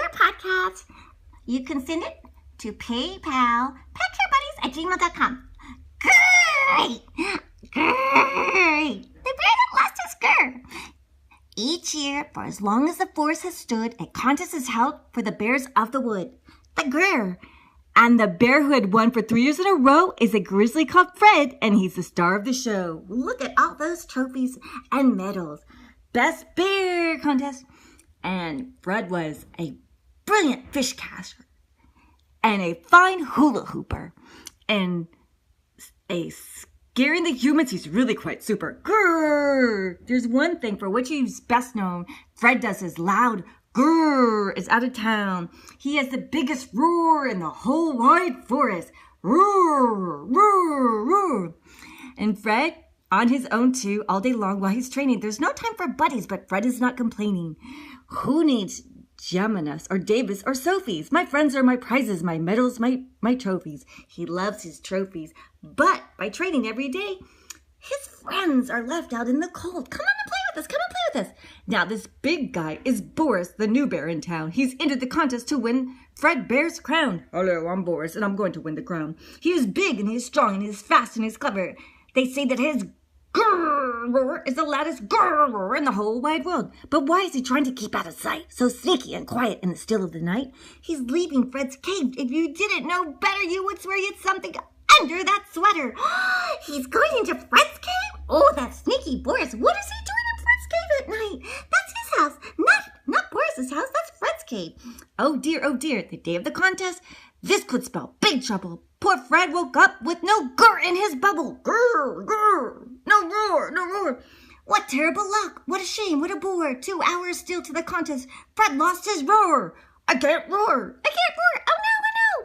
our podcast. You can send it to PayPal, petcarebuddies@gmail.com. Great! Great! The bear that lost his grr. Each year, for as long as the forest has stood, a contest is held for the bears of the wood. The grr. And the bear who had won for 3 years in a row is a grizzly called Fred, and he's the star of the show. Look at all those trophies and medals. Best bear contest. And Fred was a brilliant fish catcher and a fine hula hooper and a scaring the humans. He's really quite super. Grrr! There's one thing for which he's best known. Fred does his loud grrr is out of town. He has the biggest roar in the whole wide forest. Roar, roar, roar. And Fred, on his own too, all day long while he's training. There's no time for buddies, but Fred is not complaining. Who needs Geminis or Davis or Sophies? My friends are my prizes, my medals, my trophies. He loves his trophies. But by training every day, his friends are left out in the cold. Come on and play with us. Come and play with us. Now, this big guy is Boris, the new bear in town. He's entered the contest to win Fred Bear's crown. Hello, I'm Boris, and I'm going to win the crown. He is big, and he's strong, and he's fast, and he's clever. They say that his grrr roar is the loudest grrr roar in the whole wide world. But why is he trying to keep out of sight? So sneaky and quiet in the still of the night. He's leaving Fred's cave. If you didn't know better, you would swear you had something under that sweater. He's going into Fred's cave? Oh, that sneaky Boris. What is he doing in Fred's cave at night? That's his house, not Boris's house. That's Fred's cave. Oh dear, the day of the contest, this could spell big trouble. Poor Fred woke up with no grr in his bubble. Grr, grr, no roar, no roar. What terrible luck. What a shame, what a bore. 2 hours still to the contest. Fred lost his roar. I can't roar. Oh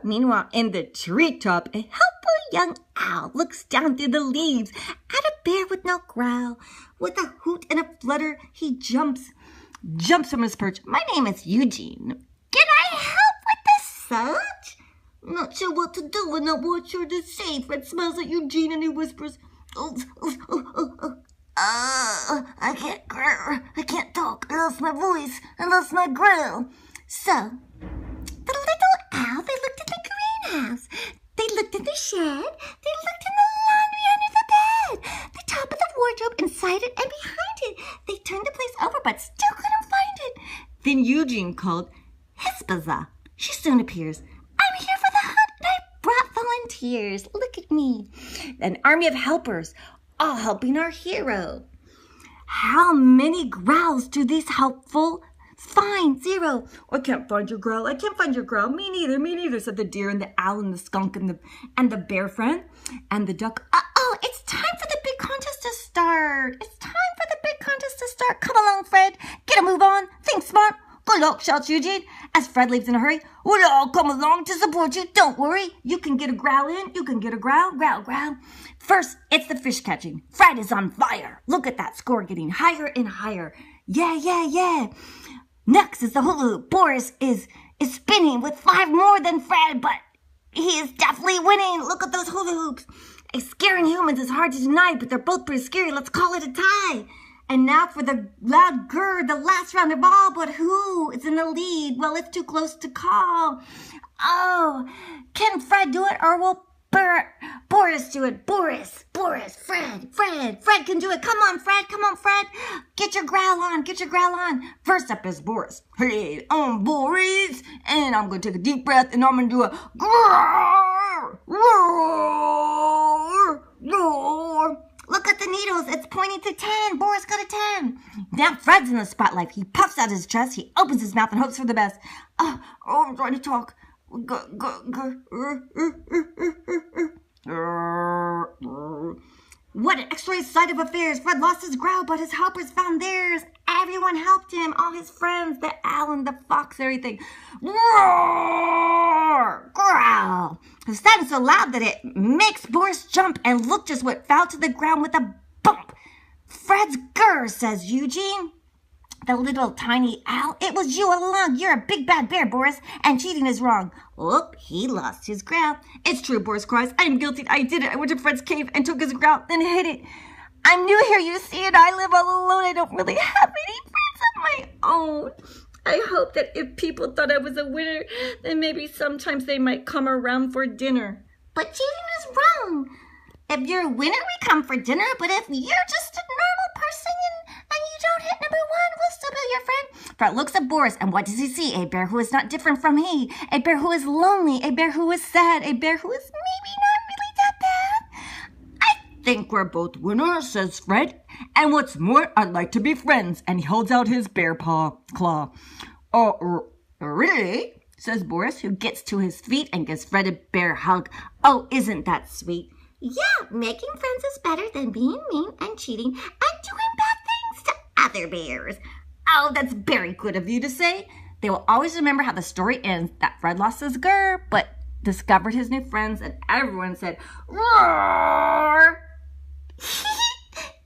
no. Meanwhile, in the treetop, a helpful young owl looks down through the leaves at a bear with no growl. With a hoot and a flutter, he jumps from his perch. My name is Eugene. Can I help with the search? Not sure what to do and not what sure to say. Fred smiles at Eugene and he whispers, I can't grr. I can't talk. I lost my voice. I lost my growl. So, the little owl, they looked in the greenhouse. They looked in the shed. They looked in the laundry under the bed. The top of the wardrobe, inside it and behind it. They turned the place over but still couldn't find it. Then Eugene called Hispaza. She soon appears. I'm here for the hunt and I brought volunteers. Look at me. An army of helpers, all helping our hero. How many growls do these helpful find? 0. I can't find your growl. I can't find your growl. Me neither, said the deer and the owl and the skunk and the bear friend and the duck. It's time for the big contest to start. Come along, Fred. Get a move on. Think smart. Good luck, shouts Eugene as Fred leaves in a hurry. We'll all come along to support you. Don't worry. You can get a growl in. You can get a growl. Growl. First, it's the fish catching. Fred is on fire. Look at that score getting higher and higher. Yeah. Next is the hula hoop. Boris is spinning with 5 more than Fred, but he is definitely winning. Look at those hula hoops. Scaring humans is hard to deny, but they're both pretty scary. Let's call it a tie. And now for the loud grr, the last round of all, but who is in the lead? Well, it's too close to call. Oh, can Fred do it or will Boris do it? Boris, Fred can do it. Come on, Fred. Get your growl on. First up is Boris. Hey, I'm Boris, and I'm going to take a deep breath, and I'm going to do a grrr, roar. Look at the needles. It's pointing to 10. Boris got a 10. Now Fred's in the spotlight. He puffs out his chest. He opens his mouth and hopes for the best. I'm trying to talk. What an extraordinary sight of affairs. Fred lost his growl, but his helpers found theirs. Everyone helped him. All his friends, the owl and the fox, everything. Roar! Growl! The sound is so loud that it makes Boris jump, and look just what fell to the ground with a bump. Fred's grr, says Eugene. The little tiny owl. It was you all along. You're a big bad bear, Boris, and cheating is wrong. Oh, he lost his growl. It's true, Boris cries. I am guilty. I did it. I went to Fred's cave and took his growl, then hid it. I'm new here, you see, and I live all alone. I don't really have any friends of my own. I hope that if people thought I was a winner, then maybe sometimes they might come around for dinner. But cheating is wrong. If you're a winner, we come for dinner, but if you're just a normal person and you don't hit number one, we'll still be your friend. Fred looks at Boris, and what does he see? A bear who is not different from he. A bear who is lonely. A bear who is sad. A bear who is maybe not really that bad. I think we're both winners, says Fred. And what's more, I'd like to be friends. And he holds out his bear claw. Oh, really? Says Boris, who gets to his feet and gives Fred a bear hug. Oh, isn't that sweet? Yeah, making friends is better than being mean and cheating and doing bad things to other bears. Oh, that's very good of you to say. They will always remember how the story ends, that Fred lost his grr, but discovered his new friends, and everyone said, "Roar!"